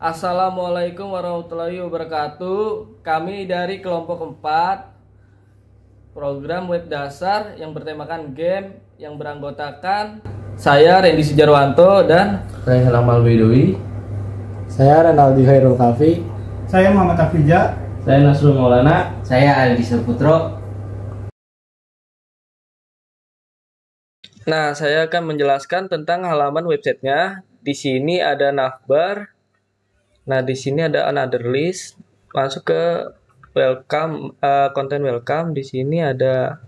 Assalamualaikum warahmatullahi wabarakatuh. Kami dari kelompok 4 program web dasar yang bertemakan game yang beranggotakan saya Randy Sujarwanto dan saya Helamal Widowi. Saya Renaldi Khairul Kafi. Saya Muhammad Afija. Saya Nasrul Maulana. Saya Aldi Saputro. Nah, saya akan menjelaskan tentang halaman websitenya. Di sini ada navbar. Nah, di sini ada another list. Masuk ke welcome, content welcome. Di sini ada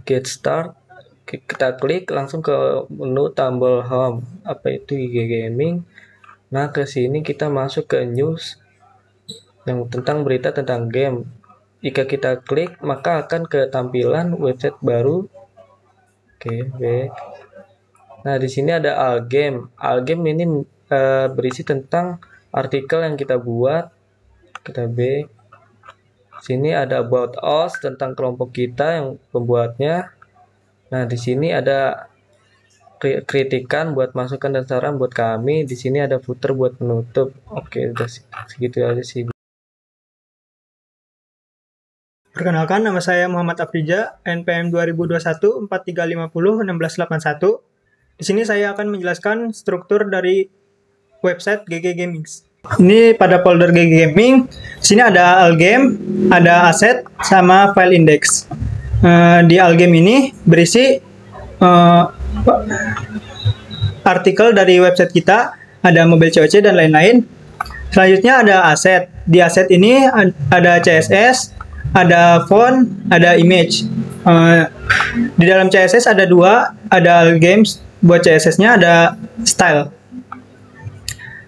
get start. Kita klik langsung ke menu tombol home. Apa itu IG Gaming? Nah, ke sini kita masuk ke news yang tentang berita tentang game. Jika kita klik, maka akan ke tampilan website baru. Oke, baik. Nah, di sini ada all game. All game ini berisi tentang artikel yang kita buat. Kita back. Sini ada about us tentang kelompok kita yang pembuatnya. Nah, di sini ada kritikan buat masukan dan saran buat kami. Di sini ada footer buat penutup. Oke, udah segitu aja sih. Perkenalkan, nama saya Muhammad Afija, NPM 2021 4350 1681. Di sini saya akan menjelaskan struktur dari website GG Gaming. Ini pada folder GG Gaming, di sini ada all game, ada asset, sama file index. Di all game ini berisi artikel dari website kita, ada mobile COC dan lain-lain. Selanjutnya ada aset. Di aset ini ada CSS, ada font, ada image. Di dalam CSS ada dua, ada all games. Buat CSS-nya ada style.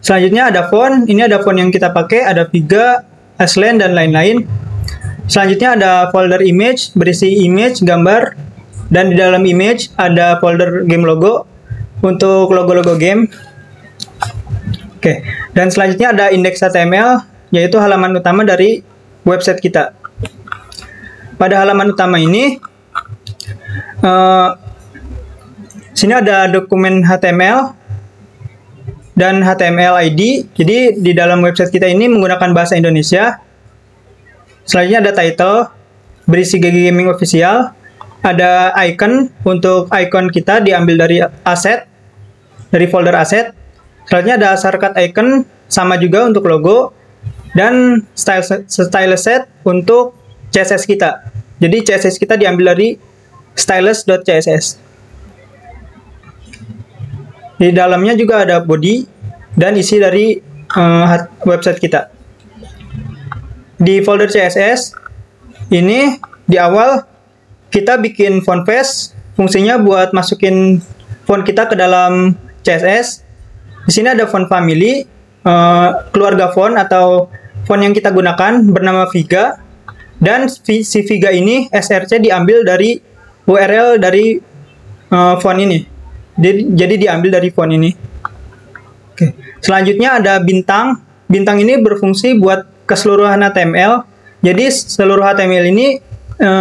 Selanjutnya ada font. Ini ada font yang kita pakai, ada Viga, Aslan dan lain-lain. Selanjutnya ada folder image, berisi image, gambar, dan di dalam image ada folder game logo untuk logo-logo game. Oke, dan selanjutnya ada index HTML, yaitu halaman utama dari website kita. Pada halaman utama ini, sini ada dokumen HTML dan HTML ID. Jadi di dalam website kita ini menggunakan bahasa Indonesia. Selanjutnya ada title, berisi GG Gaming Official. Ada icon, untuk icon kita diambil dari aset, dari folder aset. Selanjutnya ada shortcut icon, sama juga untuk logo. Dan style set untuk CSS kita. Jadi CSS kita diambil dari stylus.css. Di dalamnya juga ada body dan isi dari website kita. Di folder CSS ini di awal kita bikin font face, fungsinya buat masukin font kita ke dalam CSS. Di sini ada font family, keluarga font atau font yang kita gunakan bernama Viga, dan si Viga ini src diambil dari URL dari font ini. Jadi diambil dari font ini. Oke. Selanjutnya ada bintang. Bintang ini berfungsi buat keseluruhan HTML. Jadi seluruh HTML ini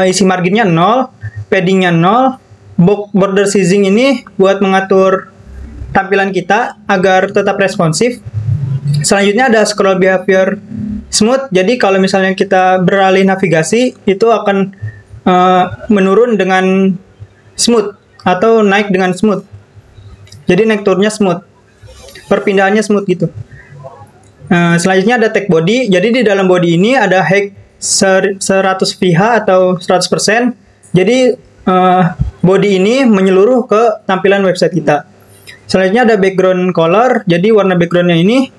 isi marginnya 0, paddingnya 0, border sizing ini buat mengatur tampilan kita agar tetap responsif. Selanjutnya ada scroll behavior smooth. Jadi kalau misalnya kita beralih navigasi, itu akan menurun dengan smooth atau naik dengan smooth. Jadi naik turunnya smooth, perpindahannya smooth gitu. Selanjutnya ada tag body. Jadi di dalam body ini ada height 100 pH atau 100%. Jadi body ini menyeluruh ke tampilan website kita. Selanjutnya ada background color. Jadi warna backgroundnya ini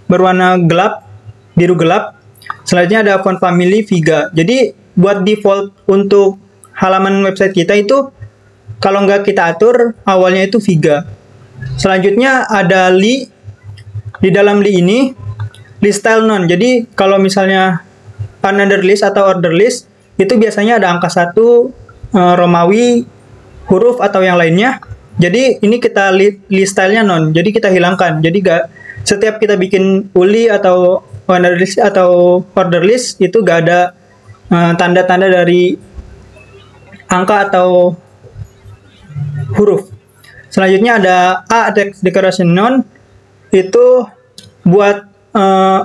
berwarna gelap, biru gelap. Selanjutnya ada font family Viga. Jadi buat default untuk halaman website kita itu, kalau nggak kita atur, awalnya itu Viga. Selanjutnya ada li. Di dalam li ini, list style none. Jadi kalau misalnya another list atau order list, itu biasanya ada angka 1, Romawi, huruf atau yang lainnya. Jadi ini kita list style-nya none. Jadi kita hilangkan. Jadi nggak, setiap kita bikin uli atau another list atau order list, itu nggak ada tanda-tanda dari angka atau huruf. Selanjutnya ada A text decoration none, itu buat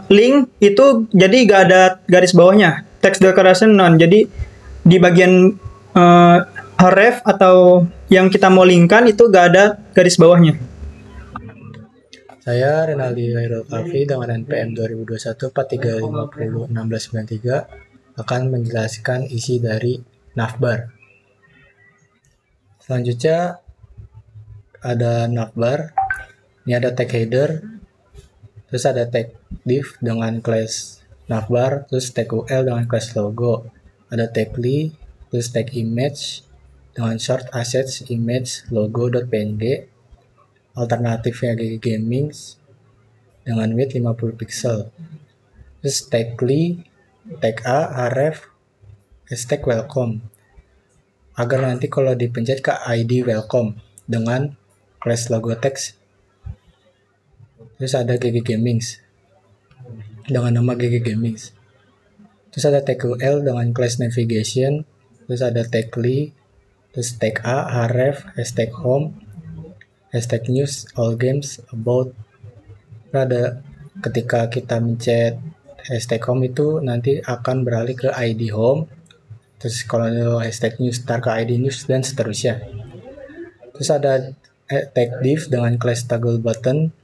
link itu jadi gak ada garis bawahnya, text decoration none. Jadi di bagian href atau yang kita mau linkkan itu gak ada garis bawahnya. Saya Renaldi Hairul Kafi dengan NPM 2021 4350 1693 akan menjelaskan isi dari navbar. Selanjutnya ada navbar. Ini ada tag header, terus ada tag div dengan class navbar, terus tag ul dengan class logo. Ada tag li, terus tag image dengan short assets image logo.png. Alternatifnya GG Gaming dengan width 50 pixel. Terus tag li, tag a, href, hashtag welcome. Agar nanti kalau dipencet ke ID welcome dengan class logo text. Terus ada GG Gaming dengan nama GG Gaming. Terus ada tag ul dengan class navigation. Terus ada tag li, terus tag a, href, hashtag home, hashtag news, all games, about. Ada ketika kita mencet hashtag home itu nanti akan beralih ke ID home. Terus kalau hashtag news ntar ke ID news dan seterusnya. Terus ada tag div dengan class toggle button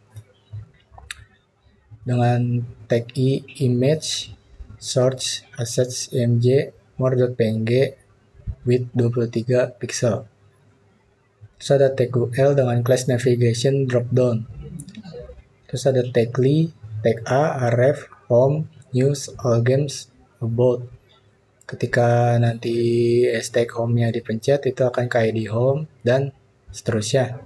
dengan tag i, image, search, assets, img, more.png, width 23 pixel. Terus ada tag ul dengan class navigation dropdown. Terus ada tag li, tag a, href, home, news, all games, about. Ketika nanti hashtag home-nya dipencet itu akan ke ID home dan seterusnya.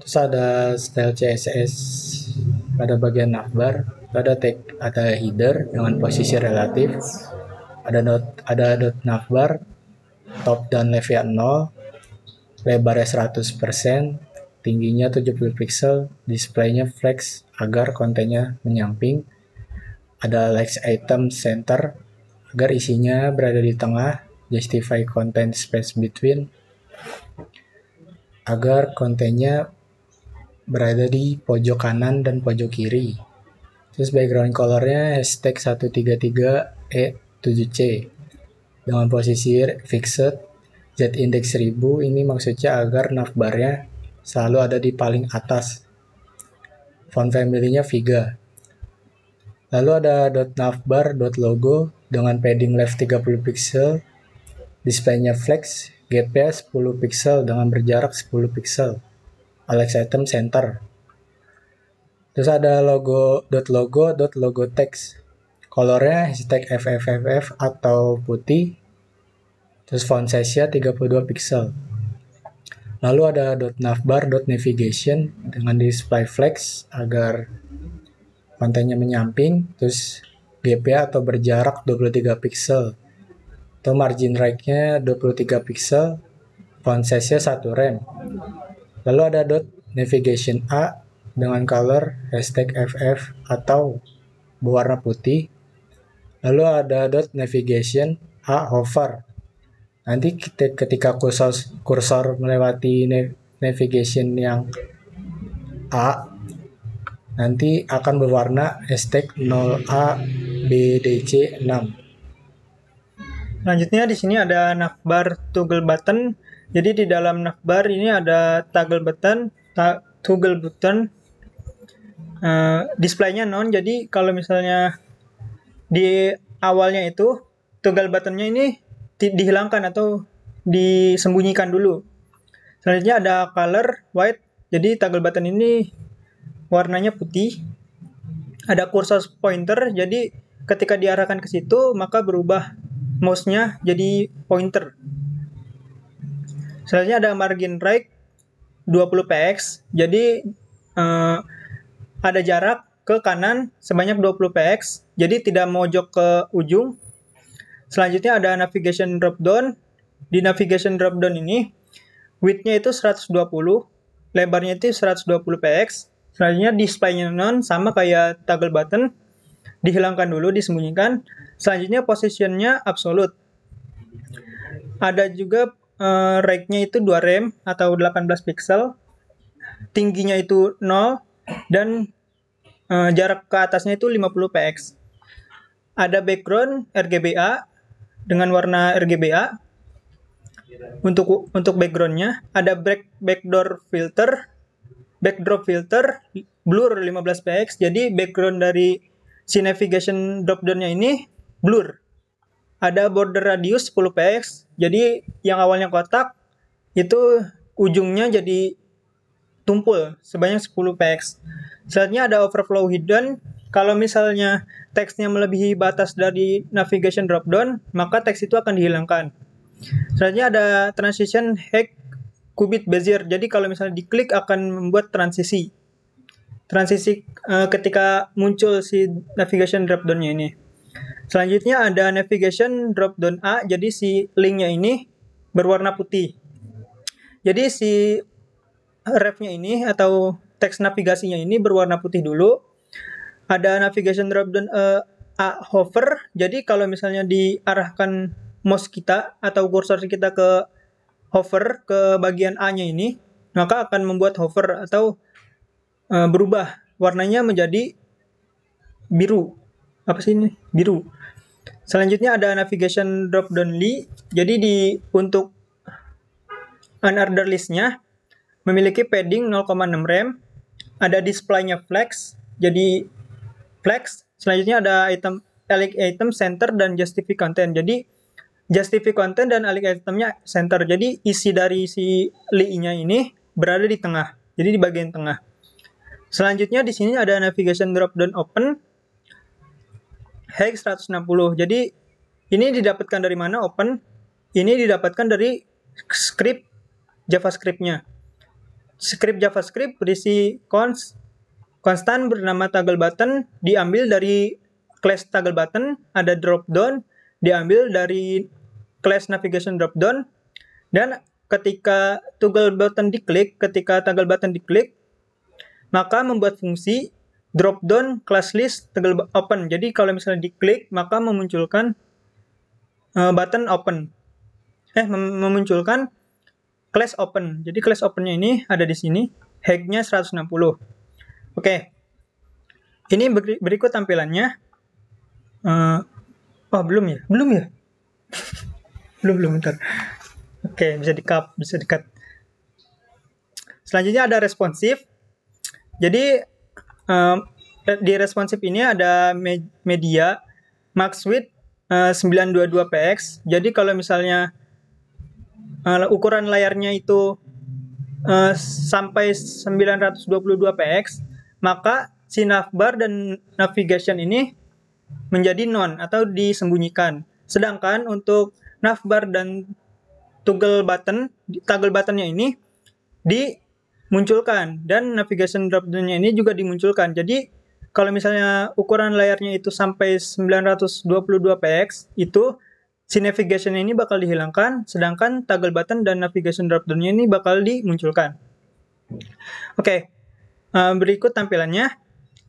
Terus ada style CSS pada bagian navbar. Ada tag, ada header dengan posisi relatif. Ada dot navbar, top dan left-nya 0. Lebarnya 100%, tingginya 70 pixel, displaynya flex agar kontennya menyamping. Ada like item center agar isinya berada di tengah, justify content space between agar kontennya berada di pojok kanan dan pojok kiri. Terus background colornya hashtag 133E7C dengan posisi fixed. Z-index 1000 ini maksudnya agar navbarnya selalu ada di paling atas. Font family-nya Viga. Lalu ada .navbar.logo dengan padding left 30 pixel, display-nya flex, gap-nya 10 pixel dengan berjarak 10 pixel. Alex item center. Terus ada logo text. Colornya hashtag FFFF atau putih. Terus font size-nya 32 pixel. Lalu ada .navbar.navigation dengan display flex agar kontennya menyamping. Terus GP atau berjarak 23 pixel. Atau margin right-nya 23 pixel. Font size-nya 1 rem. Lalu ada .navigation A dengan color hashtag FF atau berwarna putih. Lalu ada .navigation A hover. Nanti ketika kursor melewati navigation yang A, nanti akan berwarna hashtag 0ABDC6. Selanjutnya di sini ada navbar toggle button. Jadi di dalam navbar ini ada toggle button, displaynya none. Jadi kalau misalnya di awalnya itu toggle buttonnya ini dihilangkan atau disembunyikan dulu. Selanjutnya ada color white. Jadi toggle button ini warnanya putih. Ada cursor pointer. Jadi ketika diarahkan ke situ maka berubah mouse-nya jadi pointer. Selanjutnya ada margin right 20 px. Jadi ada jarak ke kanan sebanyak 20 px. Jadi tidak mojok ke ujung. Selanjutnya ada navigation dropdown. Di navigation dropdown ini width-nya itu 120, lebarnya itu 120 px. Selanjutnya display-nya none, sama kayak toggle button. Dihilangkan dulu, disembunyikan. Selanjutnya position-nya absolute. Ada juga right-nya itu 2 rem atau 18 pixel. Tingginya itu 0 dan jarak ke atasnya itu 50 px. Ada background RGBA dengan warna RGBA. Untuk backgroundnya ada backdrop filter blur 15 px. Jadi background dari si navigation dropdown-nya ini blur. Ada border radius 10 px. Jadi yang awalnya kotak itu ujungnya jadi tumpul sebanyak 10 px. Selanjutnya ada overflow hidden. Kalau misalnya teksnya melebihi batas dari navigation dropdown, maka teks itu akan dihilangkan. Selanjutnya ada transition hack qubit bezier. Jadi kalau misalnya diklik akan membuat transisi ketika muncul si navigation dropdown-nya ini. Selanjutnya ada navigation dropdown A. Jadi si linknya ini berwarna putih. Jadi si ref-nya ini atau teks navigasinya ini berwarna putih dulu. Ada navigation dropdown A hover. Jadi kalau misalnya diarahkan mouse kita atau kursor kita ke hover ke bagian A-nya ini, maka akan membuat hover atau berubah warnanya menjadi biru. Apa sih ini? Biru. Selanjutnya ada navigation dropdown Li. Jadi untuk unordered list-nya memiliki padding 0,6 rem. Ada display-nya flex. Jadi flex. Selanjutnya ada item center dan justify content. Jadi justify content dan alih itemnya center. Jadi isi dari si li-nya ini berada di tengah. Jadi di bagian tengah. Selanjutnya di sini ada navigation dropdown open hex 160. Jadi ini didapatkan dari mana open? Ini didapatkan dari script JavaScript-nya. Script JavaScript berisi konstan bernama toggle button diambil dari class toggle button, ada dropdown diambil dari class navigation dropdown, dan ketika toggle button diklik, maka membuat fungsi dropdown class list toggle open. Jadi kalau misalnya diklik maka memunculkan button open. Memunculkan class open. Jadi class opennya ini ada di sini, height-nya 160. Oke. Ini berikut tampilannya. Belum ya? belum bentar. Oke, bisa di-cut. Selanjutnya ada responsif. Jadi di responsif ini ada media max width 922 px. Jadi kalau misalnya ukuran layarnya itu sampai 922 px, maka si navbar dan navigation ini menjadi none atau disembunyikan. Sedangkan untuk navbar dan toggle buttonnya ini dimunculkan, dan navigation dropdown-nya ini juga dimunculkan. Jadi kalau misalnya ukuran layarnya itu sampai 922 px, itu si navigation ini bakal dihilangkan, sedangkan toggle button dan navigation dropdown-nya ini bakal dimunculkan. Oke, berikut tampilannya.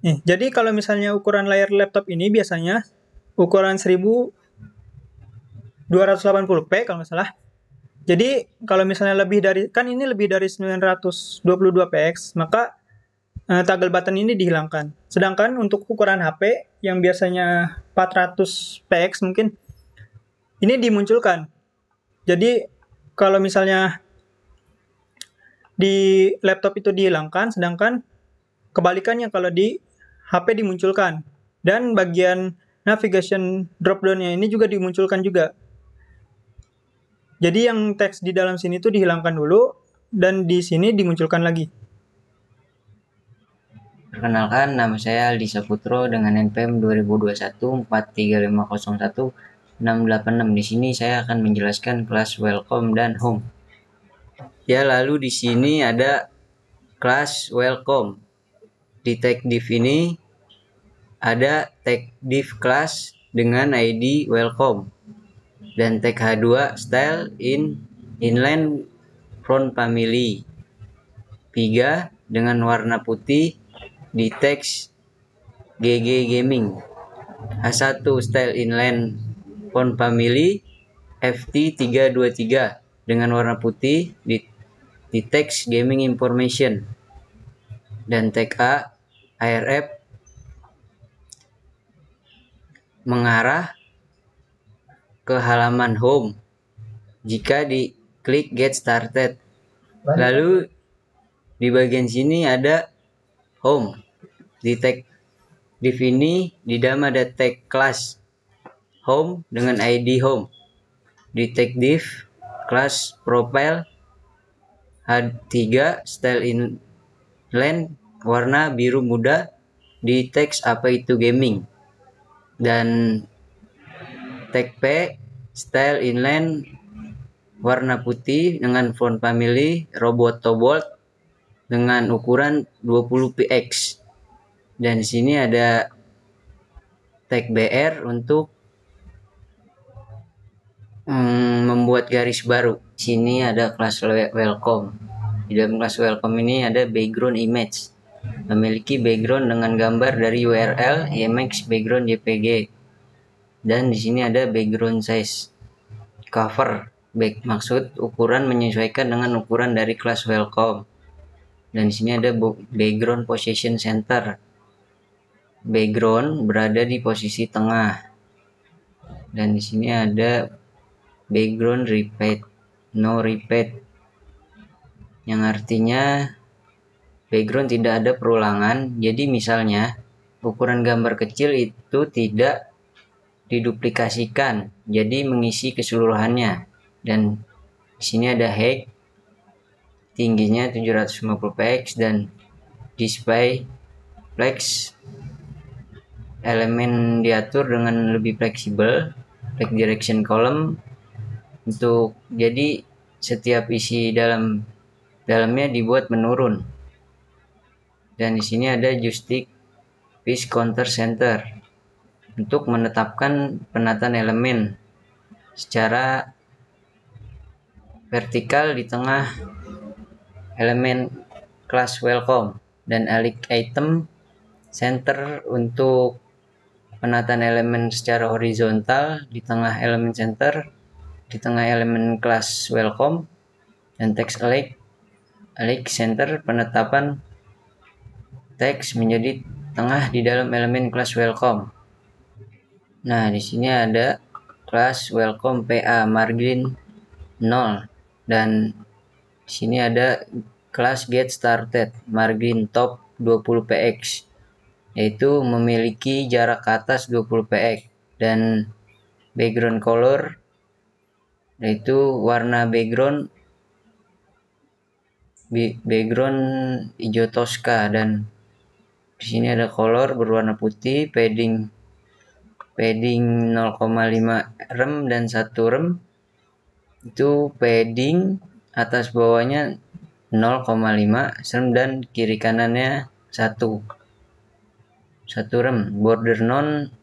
Nih, jadi kalau misalnya ukuran layar laptop ini biasanya ukuran 1280p kalau nggak salah. Jadi kalau misalnya lebih dari 922 px, maka toggle button ini dihilangkan. Sedangkan untuk ukuran HP yang biasanya 400 px mungkin, ini dimunculkan. Jadi kalau misalnya di laptop itu dihilangkan, sedangkan kebalikannya kalau di HP dimunculkan. Dan bagian navigation dropdown-nya ini juga dimunculkan juga. Jadi yang teks di dalam sini tuh dihilangkan dulu, dan di sini dimunculkan lagi. Perkenalkan, nama saya Aldi Saputro dengan NPM 2021-43501-686. Di sini saya akan menjelaskan kelas welcome dan home. Ya, lalu di sini ada kelas welcome. Di tag div ini ada tag div class dengan ID welcome dan tag H2 style inline font family 3 dengan warna putih di teks GG Gaming. H1 style inline font family FT323 dengan warna putih di teks gaming information, dan tag A ARF mengarah ke halaman home jika diklik get started. Lalu di bagian sini ada home. Di tag div ini di dalam ada tag class home dengan ID home. Di tag div class profile H3 style inline warna biru muda di teks apa itu gaming, dan tag P style inline warna putih dengan font family Roboto Bold dengan ukuran 20px, dan di sini ada tag BR untuk membuat garis baru. Sini ada kelas welcome. Di dalam kelas welcome ini ada background image, memiliki background dengan gambar dari URL, IMX, background JPG, dan di sini ada background size cover back, maksud ukuran menyesuaikan dengan ukuran dari kelas welcome. Dan di sini ada background position center, background berada di posisi tengah, dan di sini ada background repeat, no repeat, yang artinya background tidak ada perulangan. Jadi misalnya ukuran gambar kecil itu tidak diduplikasikan, jadi mengisi keseluruhannya. Dan di sini ada height, tingginya 750px, dan display flex, elemen diatur dengan lebih fleksibel, flex direction column, untuk jadi setiap isi dalamnya dibuat menurun. Dan di sini ada joystick piece counter center untuk menetapkan penataan elemen secara vertikal di tengah elemen kelas welcome, dan elite item center untuk penataan elemen secara horizontal di tengah elemen center di tengah elemen kelas welcome, dan text elite center penetapan teks menjadi tengah di dalam elemen kelas welcome. Nah, di sini ada kelas welcome PA margin 0, dan di sini ada kelas get started margin top 20px, yaitu memiliki jarak ke atas 20px, dan background color yaitu warna background hijau Tosca, dan di sini ada color berwarna putih, padding 0,5 rem dan 1 rem. Itu padding atas bawahnya 0,5 rem dan kiri kanannya 1 rem. Border non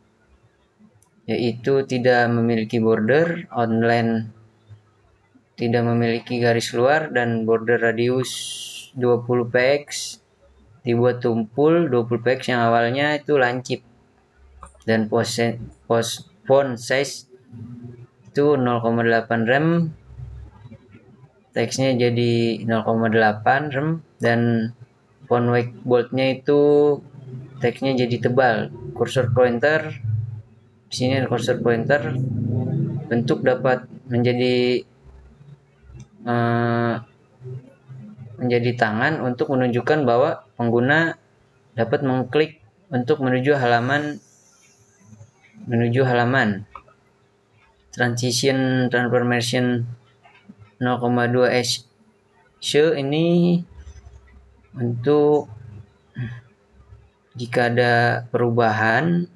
yaitu tidak memiliki border, outline tidak memiliki garis luar, dan border radius 20px dibuat tumpul 20px yang awalnya itu lancip, dan font size itu 0,8 rem, teksnya jadi 0,8 rem, dan font white boldnya itu teksnya jadi tebal. Cursor pointer, di sini ada cursor pointer, bentuk dapat menjadi tangan untuk menunjukkan bahwa pengguna dapat mengklik untuk menuju halaman. Transition transformation 0,2 S ini untuk jika ada perubahan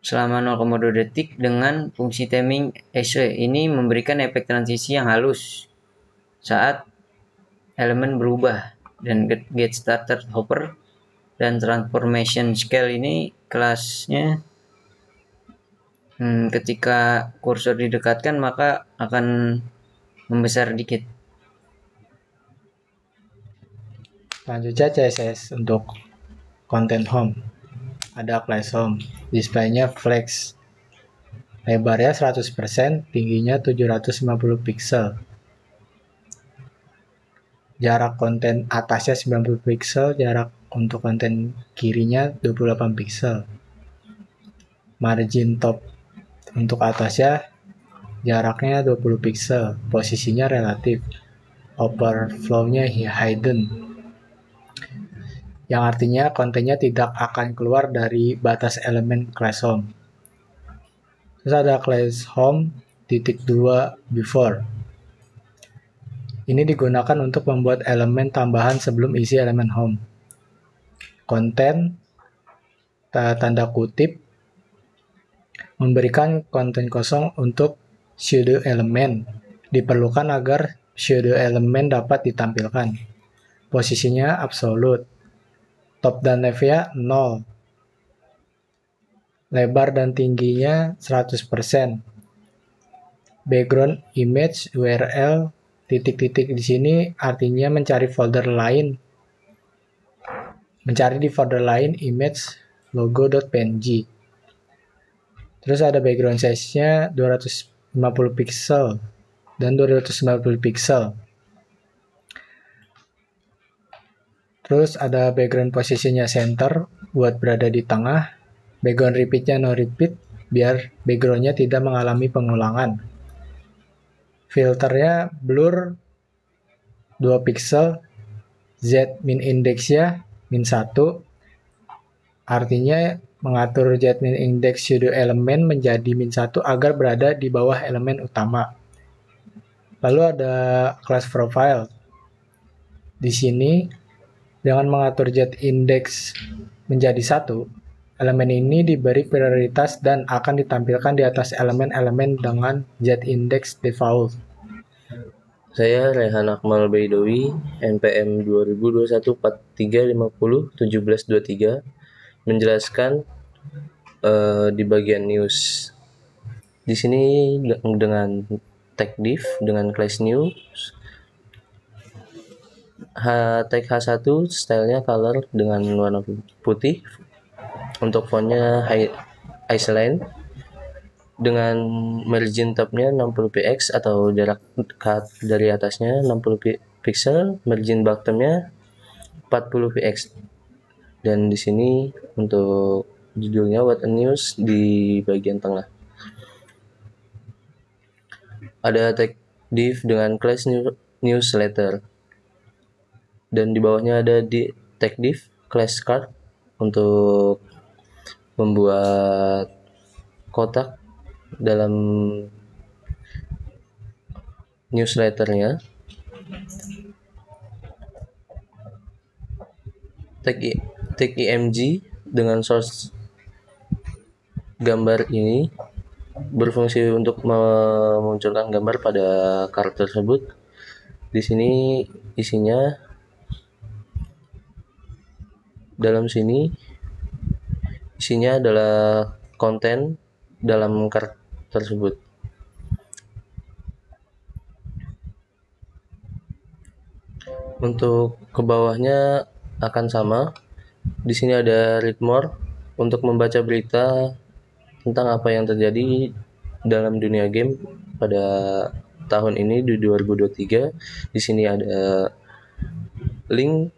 selama 0,2 detik dengan fungsi timing S. Ini memberikan efek transisi yang halus saat elemen berubah. Dan get started hopper dan transformation scale ini kelasnya ketika kursor didekatkan maka akan membesar dikit. Selanjutnya CSS untuk content home. Ada class home, displaynya flex, lebarnya 100%, tingginya 750 pixel, jarak konten atasnya 90 pixel, jarak untuk konten kirinya 28 pixel. margin top untuk atasnya jaraknya 20 pixel, posisinya relatif, overflow-nya hidden, yang artinya kontennya tidak akan keluar dari batas elemen class home. Terus ada class home titik 2 before. Ini digunakan untuk membuat elemen tambahan sebelum isi elemen home. Konten tanda kutip memberikan konten kosong untuk pseudo elemen. Diperlukan agar pseudo elemen dapat ditampilkan. Posisinya absolute. Top dan left-nya 0. Lebar dan tingginya 100%. Background image URL titik-titik di sini artinya mencari folder lain. Mencari di folder lain image logo.png. Terus ada background size-nya 250 pixel dan 290 pixel. Terus ada background posisinya center buat berada di tengah. Background repeat-nya no repeat biar background-nya tidak mengalami pengulangan. Filternya blur 2 pixel, Z min index-nya -1, artinya mengatur Z min index pseudo elemen menjadi -1 agar berada di bawah elemen utama. Lalu ada class profile. Di sini dengan mengatur Z index menjadi 1, elemen ini diberi prioritas dan akan ditampilkan di atas elemen-elemen dengan Z index default. Saya Rehan Akmal Baidowi, NPM 2021-4350-1723, menjelaskan di bagian news. Di sini dengan tag div dengan class news, tag H1 stylenya color dengan warna putih, untuk fontnya Iceland, dengan margin topnya 60px atau jarak dekat dari atasnya 60 pixel, margin bottomnya 40px. Dan di sini untuk judulnya What a News di bagian tengah. Ada tag div dengan class newsletter. Dan di bawahnya ada di tag div class card untuk membuat kotak dalam newsletternya. Tag img dengan source gambar ini berfungsi untuk memunculkan gambar pada card tersebut. Di sini isinya adalah konten dalam card tersebut. Untuk ke bawahnya akan sama. Di sini ada read more untuk membaca berita tentang apa yang terjadi dalam dunia game pada tahun ini di 2023. Di sini ada link.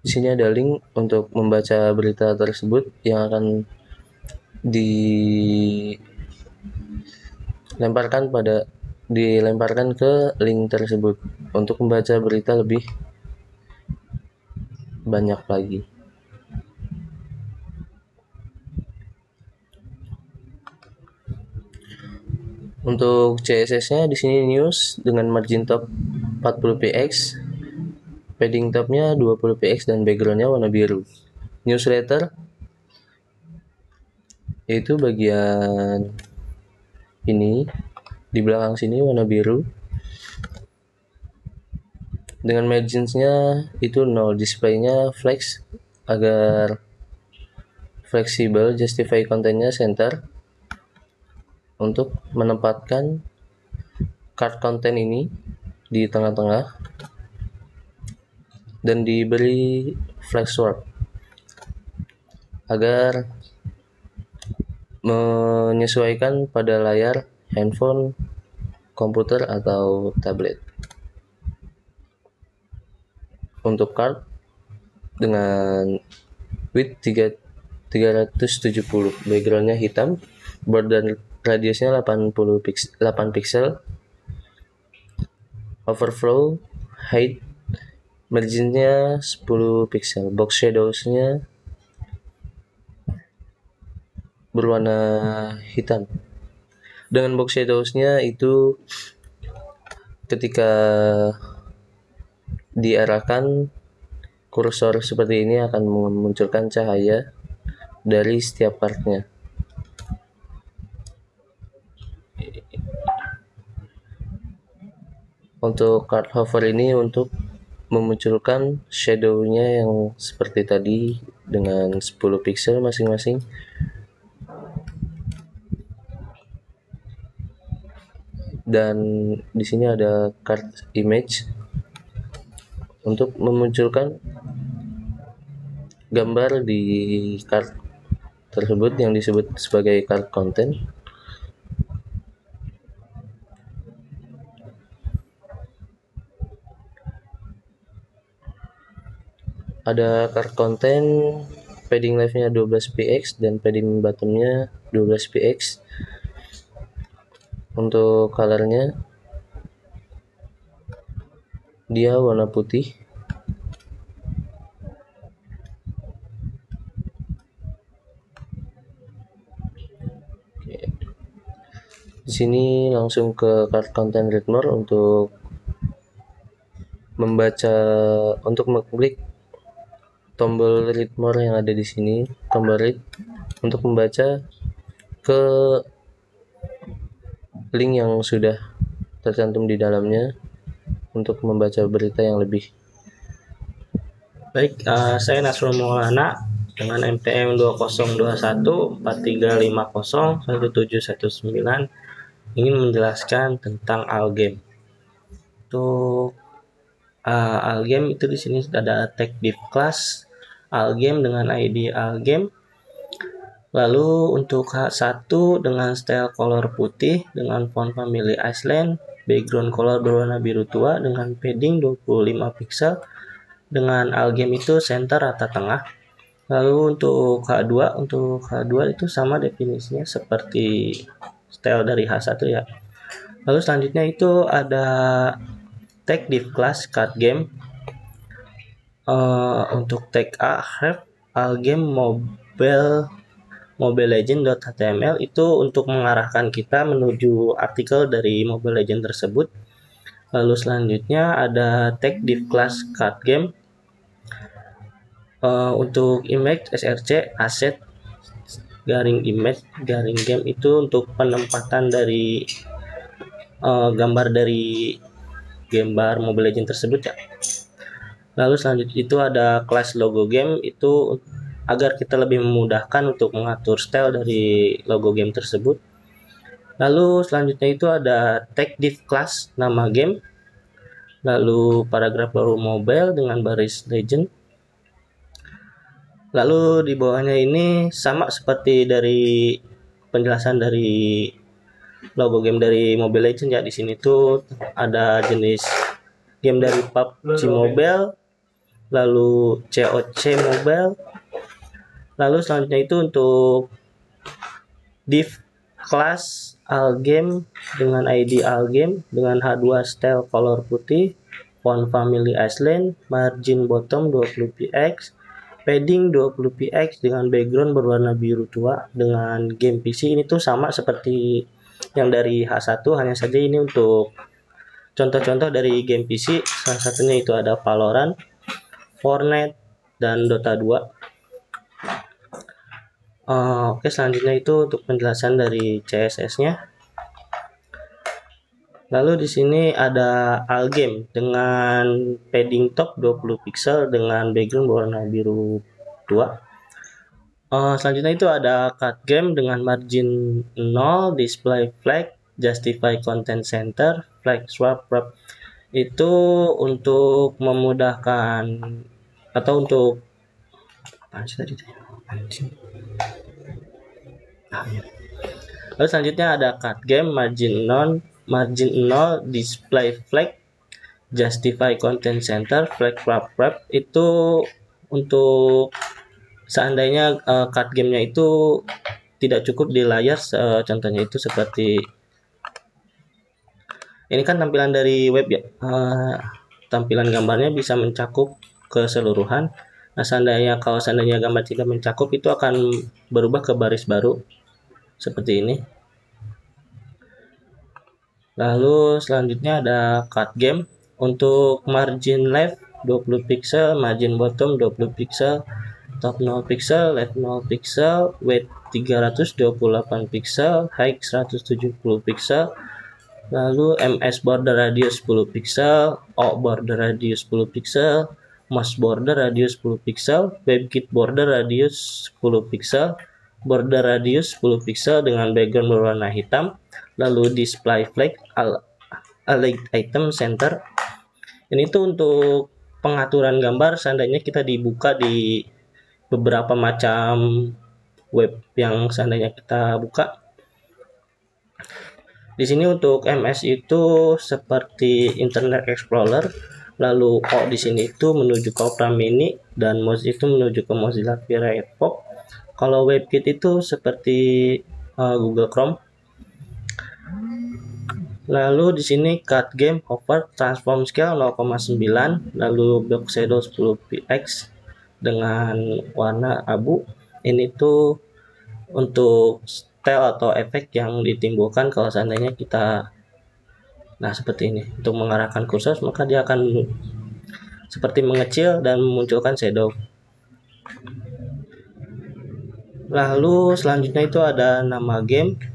Di sini ada link untuk membaca berita tersebut yang akan dilemparkan ke link tersebut untuk membaca berita lebih banyak lagi. Untuk CSS-nya di sini news dengan margin top 40px, padding topnya 20px dan backgroundnya warna biru. Newsletter yaitu bagian ini di belakang sini warna biru dengan marginsnya itu 0. Displaynya flex agar fleksibel. Justify kontennya center untuk menempatkan card konten ini di tengah-tengah dan diberi flex sword agar menyesuaikan pada layar handphone, komputer, atau tablet. Untuk card dengan width 370, backgroundnya hitam, border radiusnya 8 pixel, overflow height marginnya 10 pixel, box shadowsnya berwarna hitam. Dengan box shadowsnya itu ketika diarahkan kursor seperti ini akan memunculkan cahaya dari setiap partnya. Untuk card hover ini untuk memunculkan shadow-nya yang seperti tadi dengan 10 pixel masing-masing. Dan di sini ada card image untuk memunculkan gambar di card tersebut yang disebut sebagai card content. Ada card content, padding left-nya 12px dan padding bottom-nya 12px. Untuk colornya dia warna putih. Di sini langsung ke card content read more untuk membaca, untuk mengklik tombol read more yang ada di sini, tombol read untuk membaca ke link yang sudah tercantum di dalamnya untuk membaca berita yang lebih. Baik, saya Nasrul Maulana dengan NPM 202143501719 ingin menjelaskan tentang Algame. Untuk Algame itu di sini ada tag div class Algame dengan ID Algame. Lalu untuk H1 dengan style color putih dengan font family Iceland, background color berwarna biru tua dengan padding 25 pixel dengan Algame itu center rata tengah. Lalu untuk H2 itu sama definisinya seperti style dari H1 ya. Lalu selanjutnya itu ada tag div class card game. Untuk tag A ref Algame Mobile Legend.html itu untuk mengarahkan kita menuju artikel dari Mobile Legend tersebut. Lalu selanjutnya ada tag div class card game. Untuk image src asset garing image garing game itu untuk penempatan dari gambar dari gambar Mobile Legend tersebut ya. Lalu selanjutnya itu ada class logo game, itu agar kita lebih memudahkan untuk mengatur style dari logo game tersebut. Lalu selanjutnya itu ada tag div class nama game, lalu paragraf baru mobile dengan baris legend. Lalu di bawahnya ini sama seperti dari penjelasan dari logo game dari Mobile Legend ya. Di sini tuh ada jenis game dari PUBG Mobile, lalu COC Mobile. Lalu selanjutnya itu untuk div class Algame dengan ID Algame dengan H2 style color putih, font family Iceland, margin bottom 20px, padding 20px dengan background berwarna biru tua dengan game PC. Ini tuh sama seperti yang dari H1, hanya saja ini untuk contoh-contoh dari game PC. Salah satunya itu ada Valorant, Fortnite, dan Dota 2. Oke, selanjutnya itu untuk penjelasan dari CSS-nya. Lalu di sini ada Algame dengan padding top 20 pixel dengan background berwarna biru tua. Selanjutnya itu ada card game dengan margin 0, display flag, justify content center, flag swap wrap. Itu untuk memudahkan atau untuk Lalu selanjutnya ada card game margin 0, display flag, justify content center, flag wrap. Itu untuk seandainya card gamenya itu tidak cukup di layar, contohnya itu seperti ini kan tampilan dari web ya, tampilan gambarnya bisa mencakup keseluruhan. Nah, kalau seandainya gambar tidak mencakup, itu akan berubah ke baris baru seperti ini. Lalu selanjutnya ada card game. Untuk margin left 20 pixel, margin bottom 20 pixel, top 0 pixel, left 0 pixel, width 328 pixel, height 170 pixel. Lalu MS border radius 10 pixel, O border radius 10 pixel, mouse border radius 10 pixel, WebKit border radius 10 pixel, border radius 10 pixel dengan background berwarna hitam. Lalu display flag aligned item center. Ini tuh untuk pengaturan gambar seandainya kita dibuka di beberapa macam web yang seandainya kita buka. Di sini untuk MS itu seperti Internet Explorer, lalu O di sini itu menuju ke Opera Mini dan mouse itu menuju ke Mozilla Firefox. Kalau WebKit itu seperti Google Chrome. Lalu di sini card game hover transform scale 0,9, lalu block shadow 10 px dengan warna abu. Ini tuh untuk style atau efek yang ditimbulkan kalau seandainya kita, nah seperti ini, untuk mengarahkan kursor maka dia akan seperti mengecil dan memunculkan shadow. Lalu selanjutnya itu ada nama game.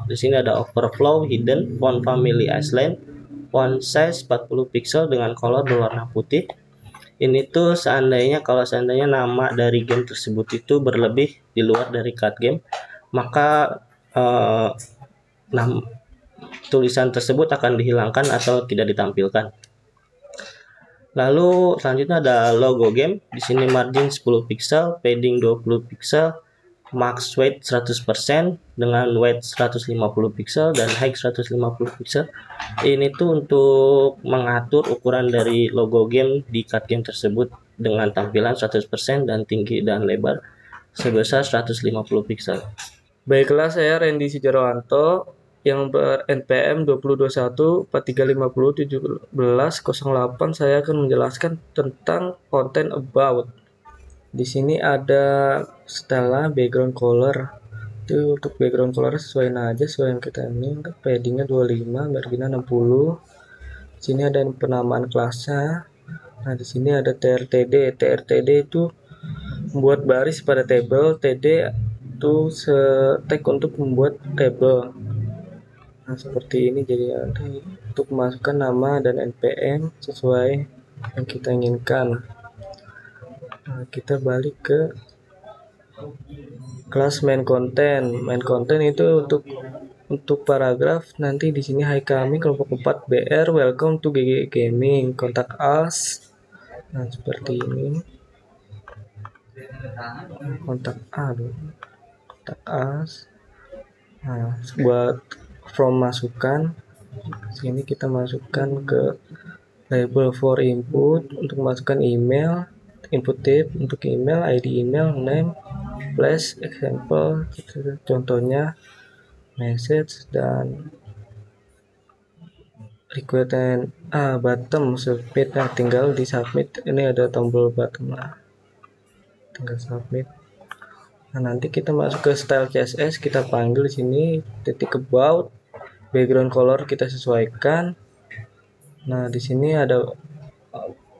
Di sini ada overflow, hidden, font family Iceland, font size 40 pixel dengan color berwarna putih. Ini tuh kalau seandainya nama dari game tersebut itu berlebih di luar dari card game, maka tulisan tersebut akan dihilangkan atau tidak ditampilkan. Lalu selanjutnya ada logo game. Di sini margin 10 pixel, padding 20 pixel, max weight 100% dengan weight 150 pixel dan height 150 pixel. Ini tuh untuk mengatur ukuran dari logo game di card game tersebut dengan tampilan 100% dan tinggi dan lebar sebesar 150 pixel. Baiklah, saya Randy Sujarwanto yang ber NPM 2021 43501708. Saya akan menjelaskan tentang konten about. Di sini ada setelah background color. Itu untuk background color sesuaiin aja sesuai yang kita ini. Paddingnya 25, marginnya 60. Di sini ada penamaan kelasnya. Nah, di sini ada TRTD. TRTD itu membuat baris pada table. TD itu tag untuk membuat table. Nah, seperti ini. Jadi ada untuk memasukkan nama dan NPM sesuai yang kita inginkan. Nah, kita balik ke kelas main content. Main content itu untuk paragraf. Nanti di sini hai kami kelompok 4 BR, welcome to GG Gaming, kontak us. Nah, seperti ini. Kontak us. Nah, buat from masukan. Sini kita masukkan ke label for input untuk masukkan email, input type untuk email, ID email, name, flash, example, contohnya message dan request and bottom submit. Nah, tinggal di submit. Ini ada tombol bottom lah, tinggal submit. Nah, nanti kita masuk ke style CSS, kita panggil di sini titik about, background color kita sesuaikan. Nah, di sini ada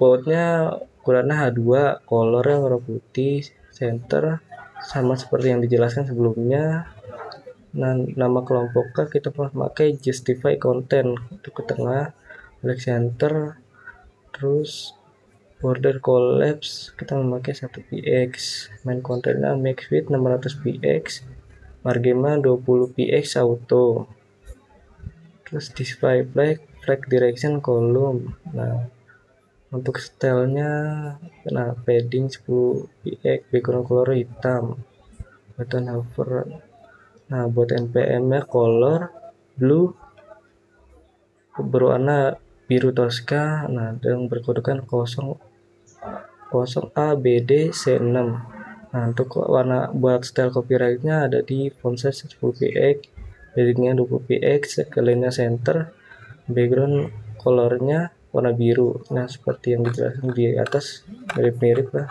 bautnya ukurannya H2, colornya warna putih, center sama seperti yang dijelaskan sebelumnya. Nah, nama kelompoknya kita pakai justify content untuk ke tengah, black center, terus border collapse kita memakai 1 px, main contentnya max width 600 px, margin 20 px auto, terus display flag direction column. Nah, untuk stylenya, nah padding 10 px, background color hitam, button hover. Nah, buat npm nya color blue berwarna biru Tosca. Nah, yang berkodekan 0 ABD C6. Nah, untuk warna buat style copyrightnya ada di font size 10px, paddingnya 20px, scale-nya center, background colornya warna biru. Nah, seperti yang dijelaskan di atas, mirip-mirip lah.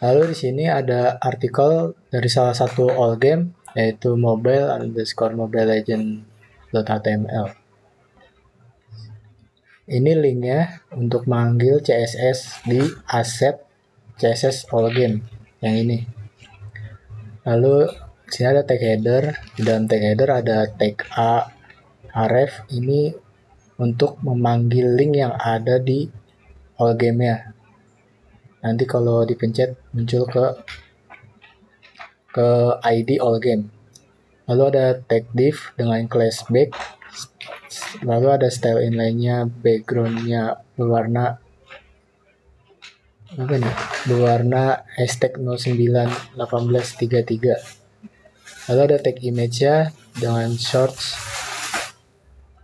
Lalu di sini ada artikel dari salah satu all game, yaitu mobile_mobilelegend.html. Ini linknya untuk manggil CSS di asset CSS all game yang ini. Lalu di sini ada tag header. Di dalam tag header ada tag a href, ini untuk memanggil link yang ada di all game-nya. Nanti kalau dipencet muncul ke ID all game. Lalu ada tag div dengan class back. Lalu ada style inline-nya, background-nya berwarna apa nih? Berwarna hashtag 091833. Lalu ada tag image-nya dengan shorts.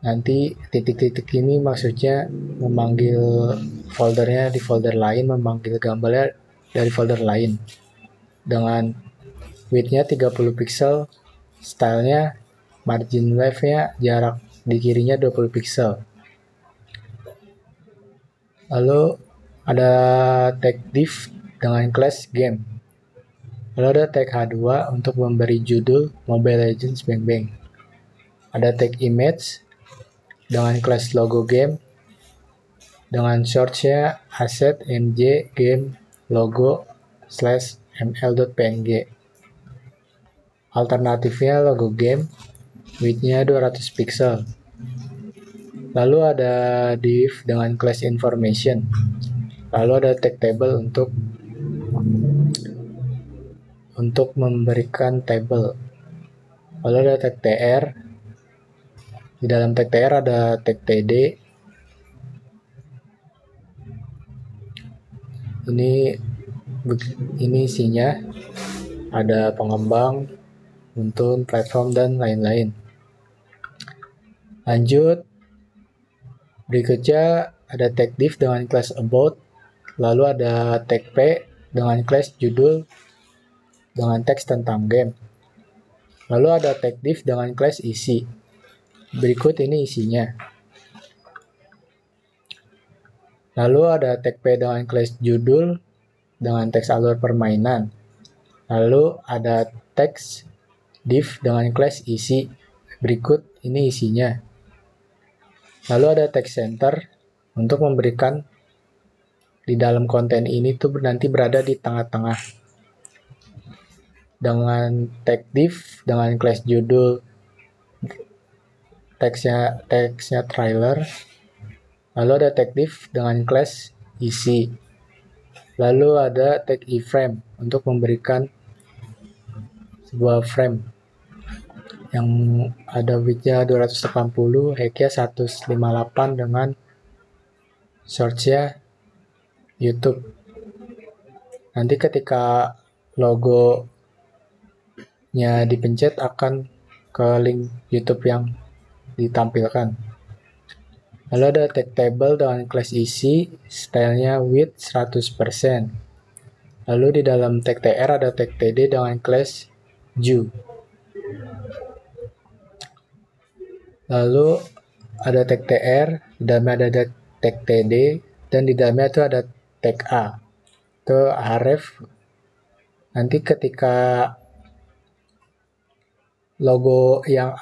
Nanti titik-titik ini maksudnya memanggil foldernya di folder lain, memanggil gambarnya dari folder lain. Dengan width-nya 30 pixel, stylenya margin left-nya jarak di kirinya 20 pixel. Lalu ada tag div dengan class game. Lalu ada tag h2 untuk memberi judul Mobile Legends Bang Bang. Ada tag image dengan class logo game, dengan shorts-nya asset mj game logo /ml.png. Alternatifnya logo game, width-nya 200 pixel. Lalu ada div dengan class information. Lalu ada tag table untuk memberikan table. Lalu ada tag tr. Di dalam tag tr ada tag td. Ini isinya ada pengembang, Untun, platform, dan lain-lain. Lanjut, berikutnya ada tag div dengan class about, lalu ada tag p dengan class judul dengan teks tentang game. Lalu ada tag div dengan class isi. Berikut ini isinya. Lalu ada tag p dengan class judul dengan teks alur permainan. Lalu ada teks div dengan class isi. Berikut ini isinya. Lalu ada tag center untuk memberikan di dalam konten ini tuh nanti berada di tengah-tengah. Dengan tag div dengan class judul, teksnya trailer. Lalu ada tag div dengan class isi. Lalu ada tag iframe untuk memberikan sebuah frame yang ada width-nya 280, height-nya 158 dengan shorts-nya YouTube. Nanti ketika logonya dipencet akan ke link YouTube yang ditampilkan. Lalu ada tag table dengan class isi, stylenya width 100%. Lalu di dalam tag tr ada tag td dengan class ju. Lalu ada tag tr, di dalamnya ada tag td, dan di dalamnya itu ada tag a. Itu href. Nanti ketika logo yang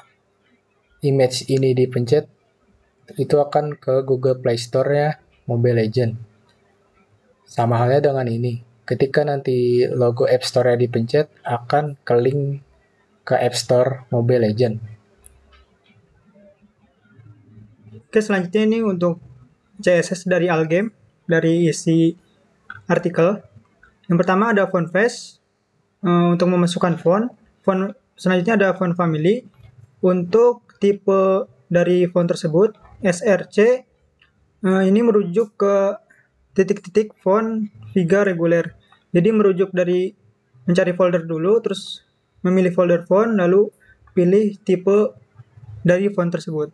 image ini dipencet, itu akan ke Google Play Store-nya Mobile Legend. Sama halnya dengan ini. Ketika nanti logo App Store-nya dipencet, akan ke link ke App Store Mobile Legend. Oke, selanjutnya ini untuk CSS dari Allgame, dari isi artikel. Yang pertama ada font face untuk memasukkan font. Selanjutnya ada font family untuk tipe dari font tersebut. SRC ini merujuk ke titik-titik font Viga reguler. Jadi merujuk dari mencari folder dulu, terus memilih folder font, lalu pilih tipe dari font tersebut.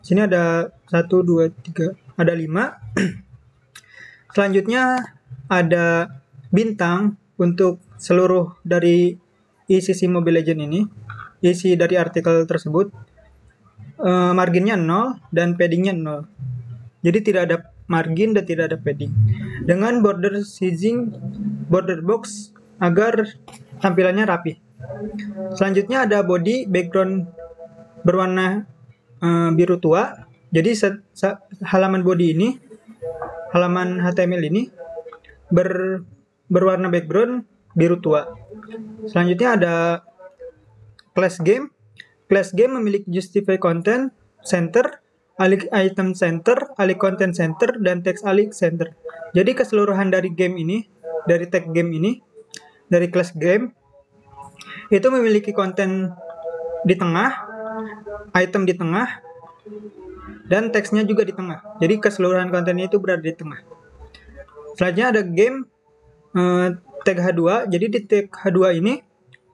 Sini ada 1, 2, 3, ada 5. Selanjutnya ada bintang untuk seluruh dari isi si Mobile Legend ini, isi dari artikel tersebut. Marginnya 0 dan paddingnya 0. Jadi tidak ada margin dan tidak ada padding. Dengan border sizing border box agar tampilannya rapi. Selanjutnya ada body background berwarna biru tua. Jadi halaman body ini, halaman HTML ini berwarna background biru tua. Selanjutnya ada class game. Class game memiliki justify content center, alih item center, alih content center, dan text alih center. Jadi keseluruhan dari game ini, dari tag game ini, dari class game itu memiliki konten di tengah, item di tengah, dan teksnya juga di tengah. Jadi keseluruhan kontennya itu berada di tengah. Selanjutnya ada game tag H2. Jadi di tag H2 ini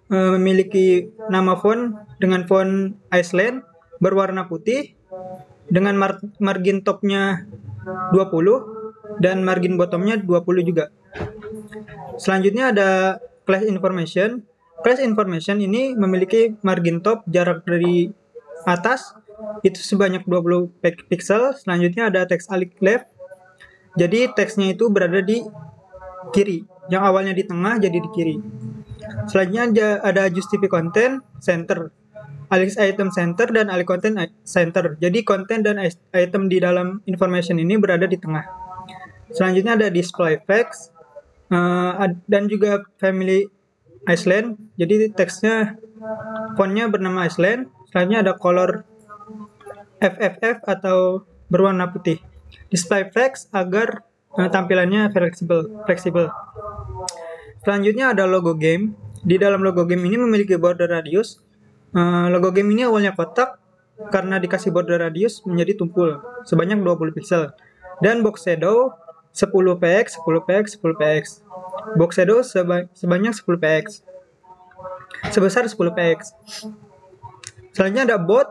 memiliki nama font dengan font Iceland berwarna putih dengan margin topnya 20 dan margin bottomnya 20 juga. Selanjutnya ada class information. Class information ini memiliki margin top jarak dari atas itu sebanyak 20 pixel. Selanjutnya ada text alih left. Jadi teksnya itu berada di kiri. Yang awalnya di tengah jadi di kiri. Selanjutnya ada justify content center, alih item center, dan alih content center. Jadi konten dan item di dalam information ini berada di tengah. Selanjutnya ada display text dan juga family Iceland. Jadi teksnya fontnya bernama Iceland. Selanjutnya ada color FFF atau berwarna putih. Display text agar tampilannya fleksibel. Selanjutnya ada logo game. Di dalam logo game ini memiliki border radius. Logo game ini awalnya kotak, karena dikasih border radius menjadi tumpul sebanyak 20 pixel. Dan box shadow 10 px, 10 px, 10 px. Box shadow sebanyak 10 px. Sebesar 10 px. Selanjutnya ada bot.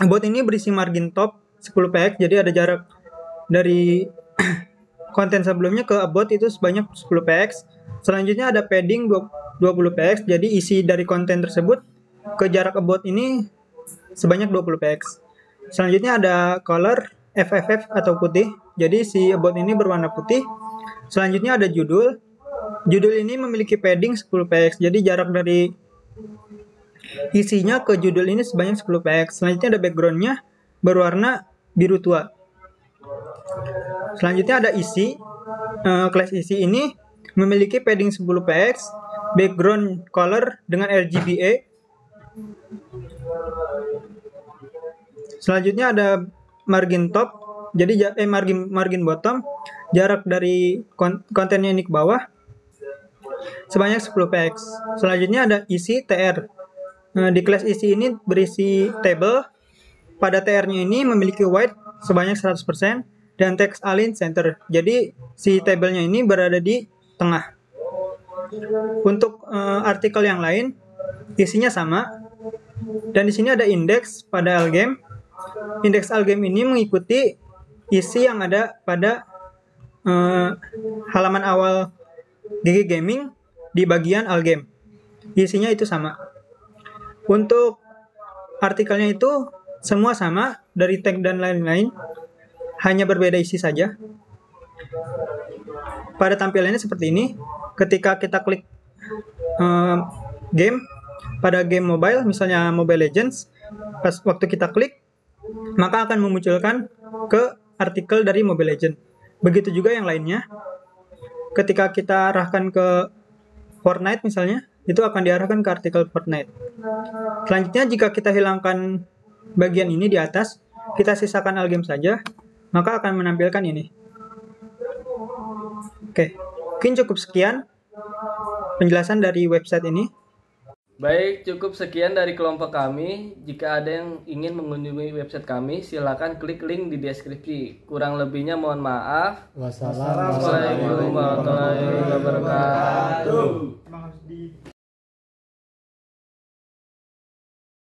Bot ini berisi margin top 10 px, jadi ada jarak dari konten sebelumnya ke bot itu sebanyak 10 px. Selanjutnya ada padding 20 px, jadi isi dari konten tersebut ke jarak bot ini sebanyak 20 px. Selanjutnya ada color FFF atau putih, jadi si bot ini berwarna putih. Selanjutnya ada judul. Judul ini memiliki padding 10 px, jadi jarak dari isinya ke judul ini sebanyak 10 px. Selanjutnya ada backgroundnya berwarna biru tua. Selanjutnya ada isi. Class isi ini memiliki padding 10 px, background color dengan RGBA. Selanjutnya ada margin top, jadi margin bottom, jarak dari kontennya ini ke bawah sebanyak 10 px. Selanjutnya ada isi TR. Di kelas isi ini berisi table. Pada TR-nya ini memiliki white sebanyak 100% dan text align center. Jadi si tabelnya ini berada di tengah. Untuk artikel yang lain isinya sama. Dan di sini ada indeks pada Algame. Indeks Algame ini mengikuti isi yang ada pada halaman awal GG Gaming di bagian Algame. Isinya itu sama. Untuk artikelnya itu semua sama dari tag dan lain-lain, hanya berbeda isi saja. Pada tampilannya seperti ini. Ketika kita klik game pada game mobile, misalnya Mobile Legends, pas waktu kita klik, maka akan memunculkan ke artikel dari Mobile Legends. Begitu juga yang lainnya. Ketika kita arahkan ke Fortnite misalnya, itu akan diarahkan ke artikel Fortnite. Selanjutnya jika kita hilangkan bagian ini di atas, kita sisakan Algame saja, maka akan menampilkan ini. Oke, mungkin cukup sekian penjelasan dari website ini. Baik, cukup sekian dari kelompok kami. Jika ada yang ingin mengunjungi website kami, silakan klik link di deskripsi. Kurang lebihnya mohon maaf. Wassalamualaikum Wassalamualaikum warahmatullahi wabarakatuh.